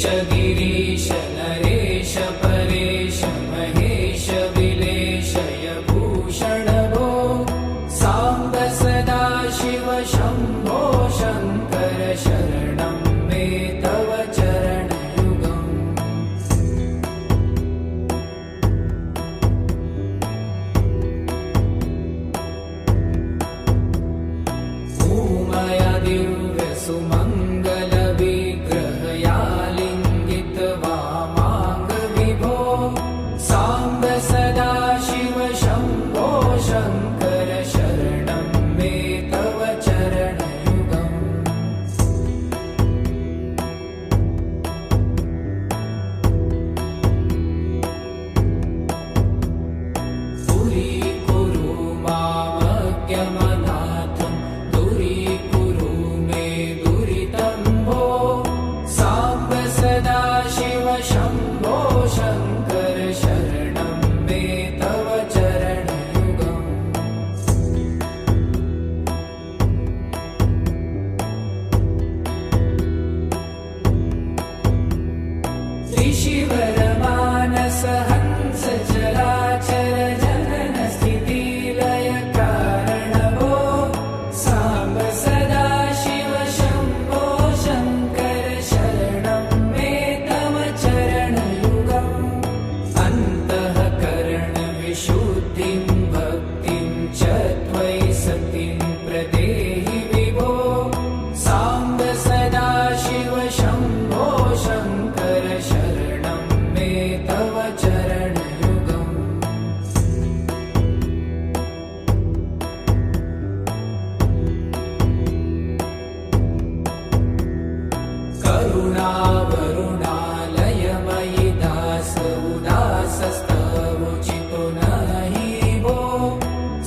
गिरीश नरेश परेश महेश विलेशय भूषण भो साम्ब सदा शिव शम्भो शङ्कर शरणं मे तव चरणयुगम् उमया दिव्य सुमङ्गल विग्रहया लिङ्गित वामाङ्ग विभो साम्ब सदा शिव शम्भो शङ्कर शरणं मे तव चरणयुगम् दूरीकुरु मामज्ञमनाथं दूरीकुरु मे दुरितं भो साम्ब सदा शिव शम्भो शङ्कर शरणं मे तव चरणयुगम् त्रिशिवरमानस हंस चराचर जनन स्थिति लय कारण भो साम्ब सदा शिव शम्भो शङ्कर शरणं मे तव चरणयुगम् अन्तःकरण विशुद्धिं भक्तिं च त्वयि सतिं प्रदेहि विभो साम्ब सदा शिव शम्भो शङ्कर शरणं मे तव चरणयुगम् करुणावरुणालयमयि दास उदासस्तवोचितो नहि भो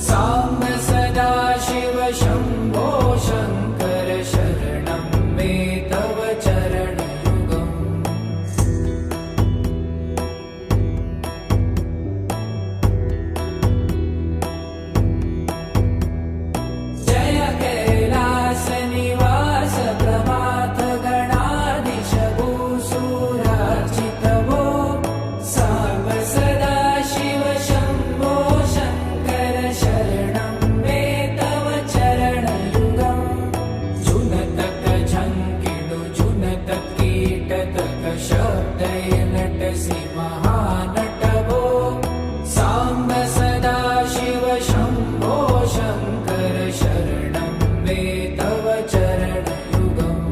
साम्ब सदा शिव शम्भो शङ्कर शरणं मे तव चरणयुगम् जय कैलास निवास प्रमाथ गणाधीश भूसुरार्चित भो साम्ब सदा शिव शम्भो शङ्कर शरणं मे तव चरणयुगम् जुनतक झङ्किडु जुनतक कीटतक शब्दय नटसि महानट भो साम्ब सदा शिव शम्भो शङ्कर शरणं मे तव चरणयुगम्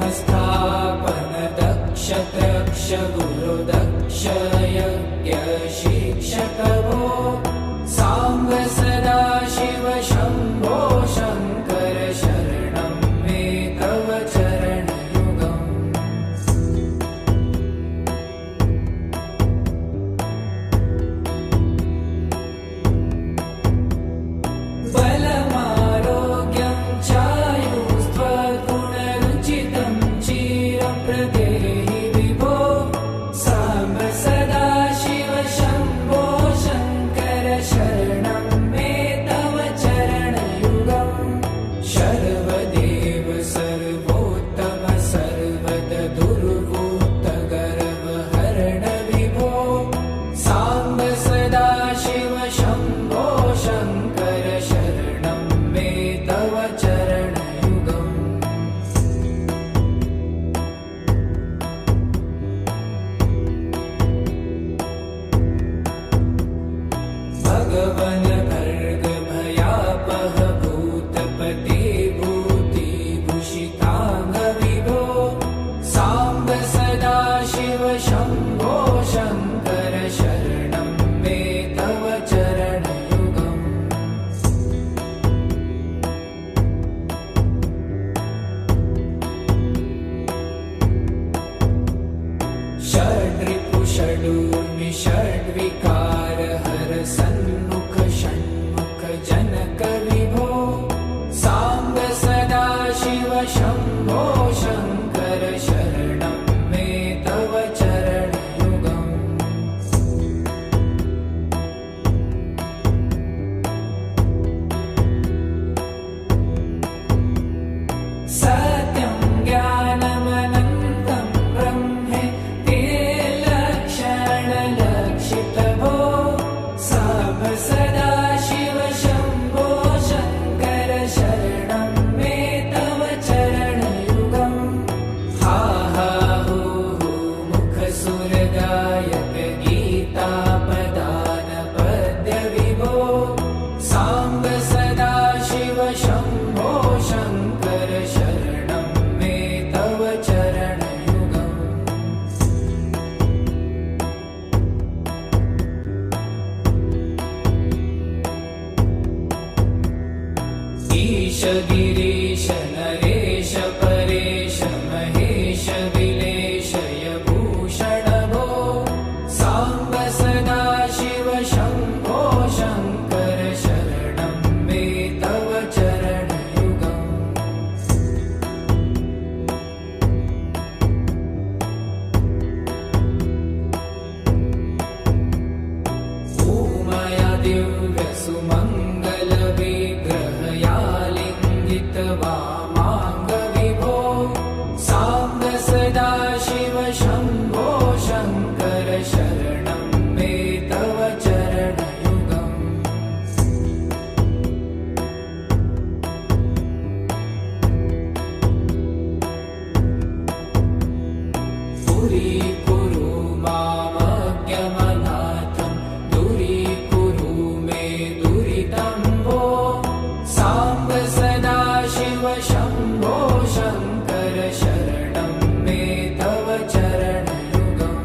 धर्मस्थापन दक्ष त्रक्ष गुरु दक्ष यज्ञ शिक्षक भो साम्ब सदा शिव शम्भो शङ्कर शरणं मे तव चरणयुगम् बलमारोग्यं चायुस्त्वगुणरुचितं चिरं प्रदेहि विभो साम्ब सदा शिव शम्भो शङ्कर शरणं मे तव चरणयुगम् शर्वदेव सर्वोत्तम सर्वद दुर्वूत गर्वहरण विभो साम्ब सदा शिव शम्भो शङ्कर शरणं मे तव चरणयुगम् भगवन भर्ग भयापह भूतपते भूतिभूषिताङ्ग विभो साम्ब सदा शिव शम्भो शङ्कर शरणं मे तव चरणयुगम् षड्रिपु षडूर्मि षड्विकार हर सन्मुख षण्मुख जनक विभो साम्ब सदा शिव शम्भो शङ्कर शरणं मे तव चरणयुगम् सत्यं ज्ञानमनन्तं ब्रह्मे ते लक्षणलक्षितभो साम्ब सदा शिव शम्भो शङ्कर शरणं मे तव चरणयुगम् हा हा हू हू मुखसुरगायक गीतापदान पद्यविभो साम्ब सदा शिव शम्भो शङ्कर शरणं मे तव चरणयुगम् ईश गिरीश नरेश परेश महेश विलेशय भूषण भो साम्ब सदा शिव शम्भो शङ्कर शरणं मे तव चरणयुगम् ऊमया दिव्यसुमङ्गलविग्रहयालिङ्गितवामाङ्गविभो साम्ब सदा शिव शम्भो शङ्कर शरणं मे तव चरणयुगम् दूरीकुरु मामज्ञमनाथं दूरीकुरु मे दुरितं भो साम्ब सदा शिव शम्भो शङ्कर शरणं मे तव चरणयुगम्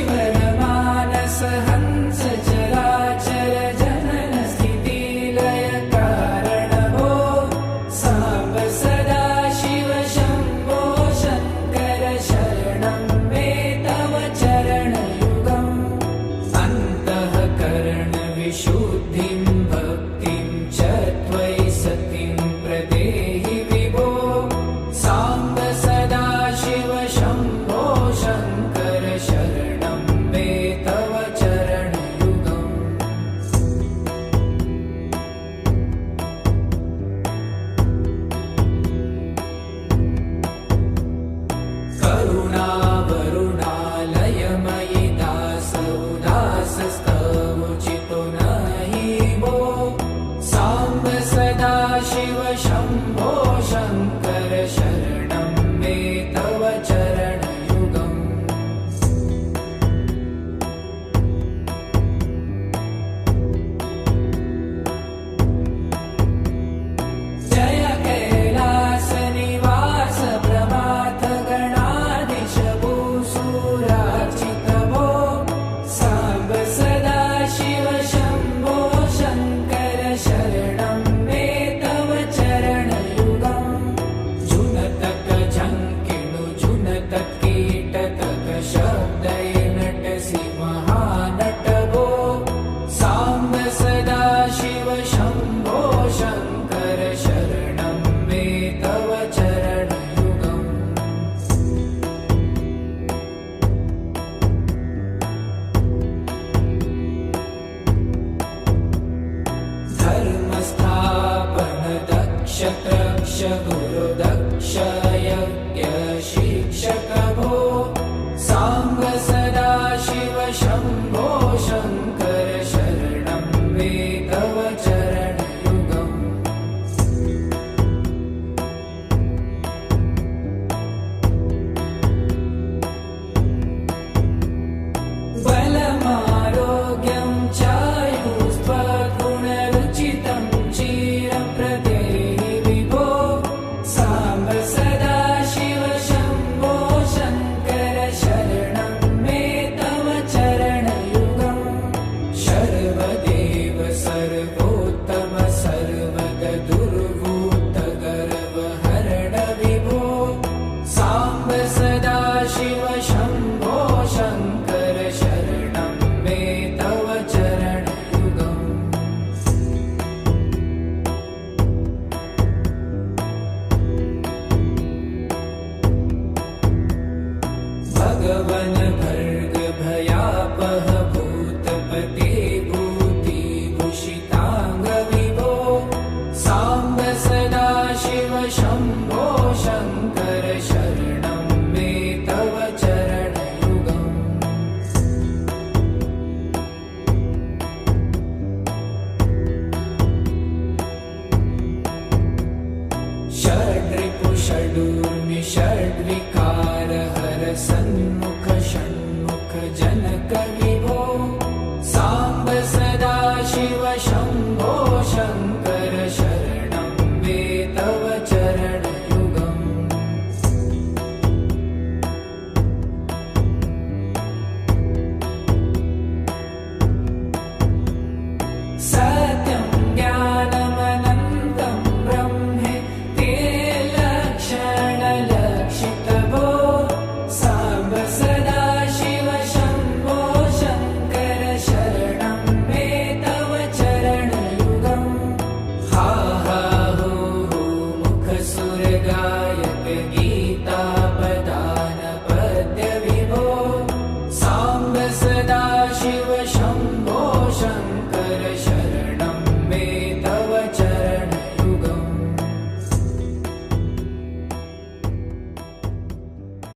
ऋषिवरमानस हंस चराचर जनन स्थितिलय कारण भो साम्ब सदा शिव शम्भो शङ्कर शरणं मे तव चरणयुगम् अन्तःकरणविशुद्धिं भक्तिं च त्वयि सतिं प्रदेहि विभो साम्ब सदा शिव शम्भो शङ्कर शरणं मे तव चरणयुगम् करुणावरुणालयमयि दासोदासस्तवोचितो नहि भो साम्ब सदा शिव शम्भो शङ्कर शरणं मे तव चरणयुगम् जय कैलासनिवास प्रमाथ गणाधीश भूसुरार्चित भो साम्ब सदा शिव शम्भो शङ्कर शरणं मे तव चरणयुगम् जुनतक झङ्किणु जुनतक कीटतक शब्दै नटसि महानट भो साम्ब सदा शिव शम्भो शङ्कर शरणं मे तव चरणयुगम् धर्मस्थापन दक्ष त्रक्ष गुरुदक्ष यज्ञ शिक्षक भो साम्ब सदा शिव शम्भो शङ्कर शरणं मे तव चरणयुगम् बलमारोग्यं चायुस्त्वगुणरुचितं चिरं प्रदेहि विभो साम्ब सदा शिव शम्भो शङ्कर शरणं मे तव चरणयुगम् गायक गीता पदान पद्य विभो साम्ब सदा शिव शम्भो